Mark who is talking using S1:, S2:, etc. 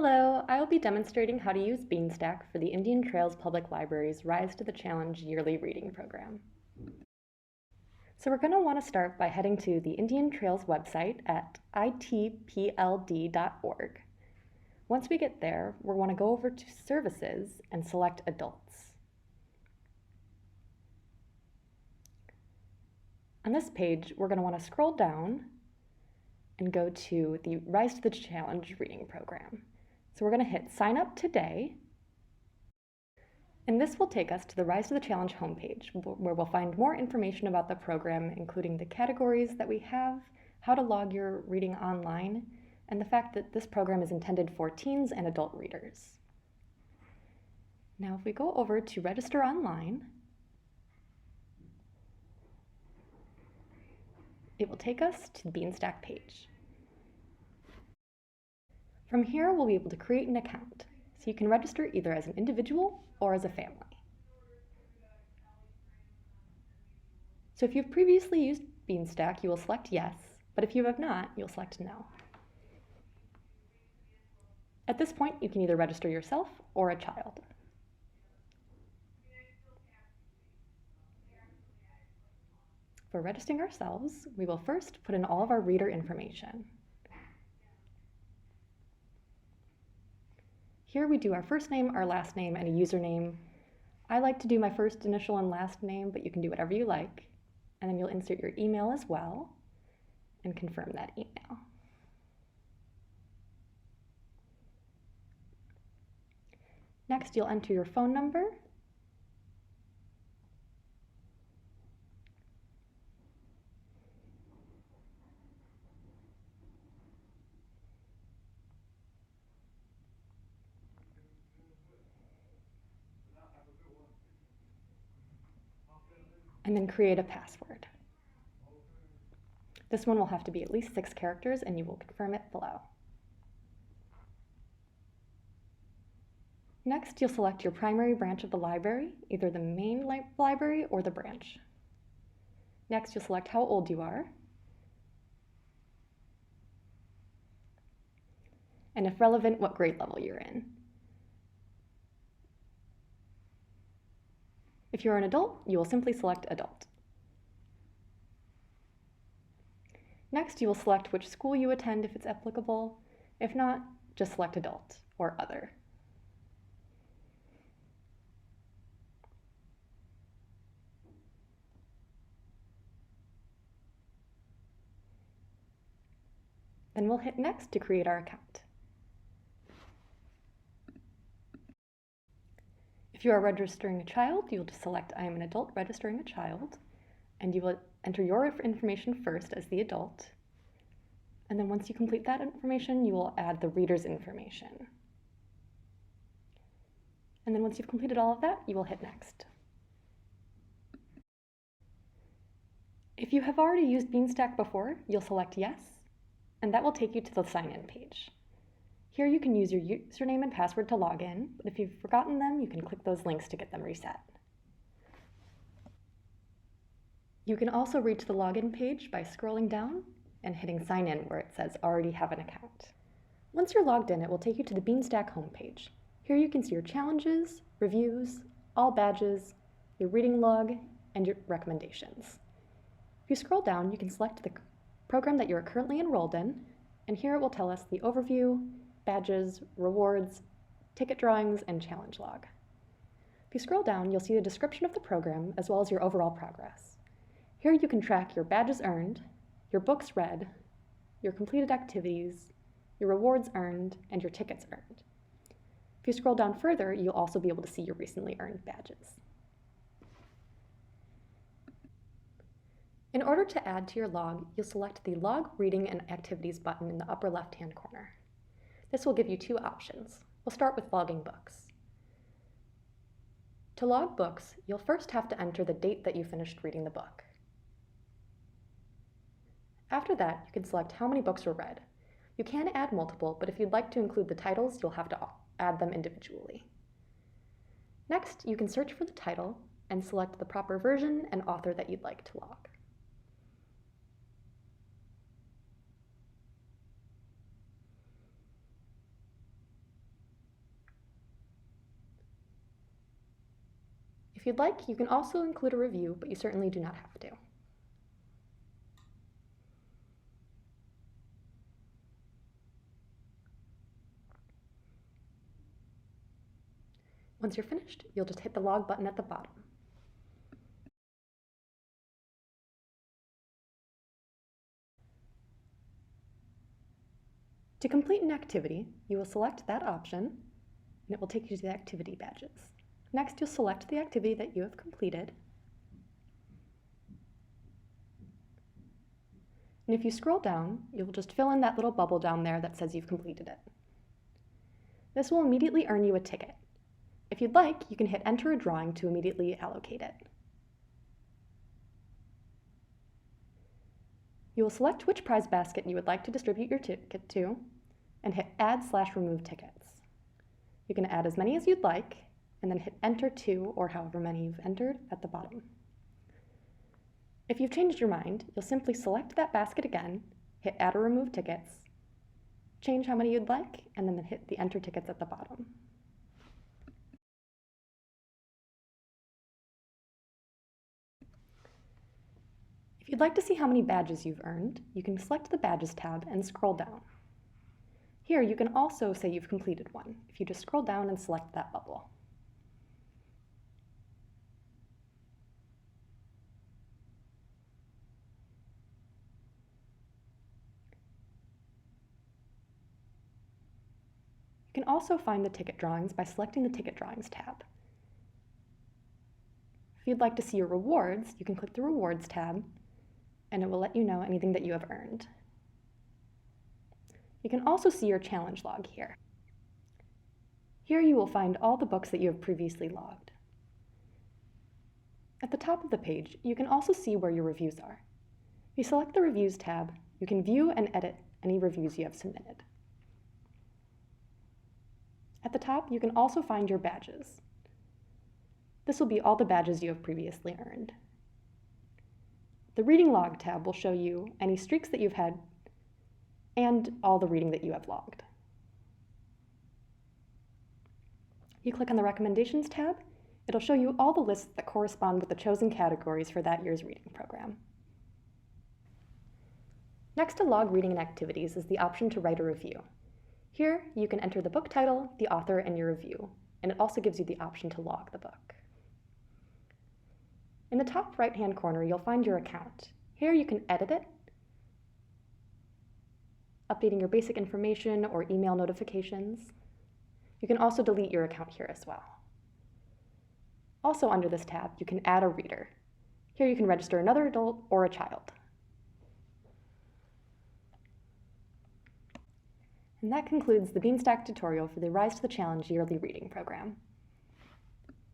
S1: Hello, I will be demonstrating how to use Beanstack for the Indian Trails Public Library's Rise to the Challenge yearly reading program. So we're going to want to start by heading to the Indian Trails website at ITPLD.org. Once we get there, we'll want to go over to Services and select Adults. On this page, we're going to want to scroll down and go to the Rise to the Challenge reading program. So we're going to hit Sign Up Today, and this will take us to the Rise to the Challenge homepage, where we'll find more information about the program, including the categories that we have, how to log your reading online, and the fact that this program is intended for teens and adult readers. Now, if we go over to Register Online, it will take us to the Beanstack page. From here, we'll be able to create an account, so you can register either as an individual or as a family. So if you've previously used Beanstack, you will select yes, but if you have not, you'll select no. At this point, you can either register yourself or a child. For registering ourselves, we will first put in all of our reader information. Here we do our first name, our last name, and a username. I like to do my first initial and last name, but you can do whatever you like. And then you'll insert your email as well and confirm that email. Next, you'll enter your phone number. And then create a password. This one will have to be at least 6 characters, and you will confirm it below. Next, you'll select your primary branch of the library, either the main library or the branch. Next, you'll select how old you are, and if relevant, what grade level you're in. If you're an adult, you will simply select Adult. Next, you will select which school you attend if it's applicable. If not, just select Adult or Other. Then we'll hit Next to create our account. If you are registering a child, you'll just select I am an adult registering a child, and you will enter your information first as the adult. And then once you complete that information, you will add the reader's information. And then once you've completed all of that, you will hit Next. If you have already used Beanstack before, you'll select Yes, and that will take you to the sign-in page. Here you can use your username and password to log in, but if you've forgotten them, you can click those links to get them reset. You can also reach the login page by scrolling down and hitting Sign In where it says Already Have an Account. Once you're logged in, it will take you to the Beanstack homepage. Here you can see your challenges, reviews, all badges, your reading log, and your recommendations. If you scroll down, you can select the program that you're currently enrolled in, and here it will tell us the overview, badges, rewards, ticket drawings, and challenge log. If you scroll down, you'll see the description of the program as well as your overall progress. Here you can track your badges earned, your books read, your completed activities, your rewards earned, and your tickets earned. If you scroll down further, you'll also be able to see your recently earned badges. In order to add to your log, you'll select the Log Reading and Activities button in the upper left-hand corner. This will give you 2 options. We'll start with logging books. To log books, you'll first have to enter the date that you finished reading the book. After that, you can select how many books were read. You can add multiple, but if you'd like to include the titles, you'll have to add them individually. Next, you can search for the title and select the proper version and author that you'd like to log. you'd like, you can also include a review, but you certainly do not have to. Once you're finished, you'll just hit the log button at the bottom. To complete an activity, you will select that option, and it will take you to the activity badges. Next, you'll select the activity that you have completed. And if you scroll down, you'll just fill in that little bubble down there that says you've completed it. This will immediately earn you a ticket. If you'd like, you can hit Enter a Drawing to immediately allocate it. You will select which prize basket you would like to distribute your ticket to, and hit Add/Remove Tickets. You can add as many as you'd like, and then hit Enter 2, or however many you've entered, at the bottom. If you've changed your mind, you'll simply select that basket again, hit Add or Remove Tickets, change how many you'd like, and then hit the Enter Tickets at the bottom. If you'd like to see how many badges you've earned, you can select the Badges tab and scroll down. Here, you can also say you've completed one, if you just scroll down and select that bubble. You can also find the ticket drawings by selecting the Ticket Drawings tab. If you'd like to see your rewards, you can click the Rewards tab, and it will let you know anything that you have earned. You can also see your challenge log here. Here you will find all the books that you have previously logged. At the top of the page, you can also see where your reviews are. If you select the Reviews tab, you can view and edit any reviews you have submitted. At the top, you can also find your badges. This will be all the badges you have previously earned. The Reading Log tab will show you any streaks that you've had and all the reading that you have logged. You click on the Recommendations tab, it'll show you all the lists that correspond with the chosen categories for that year's reading program. Next to log reading and activities is the option to write a review. Here, you can enter the book title, the author, and your review, and it also gives you the option to log the book. In the top right-hand corner, you'll find your account. Here you can edit it, updating your basic information or email notifications. You can also delete your account here as well. Also under this tab, you can add a reader. Here you can register another adult or a child. And that concludes the Beanstack tutorial for the Rise to the Challenge Yearly Reading Program.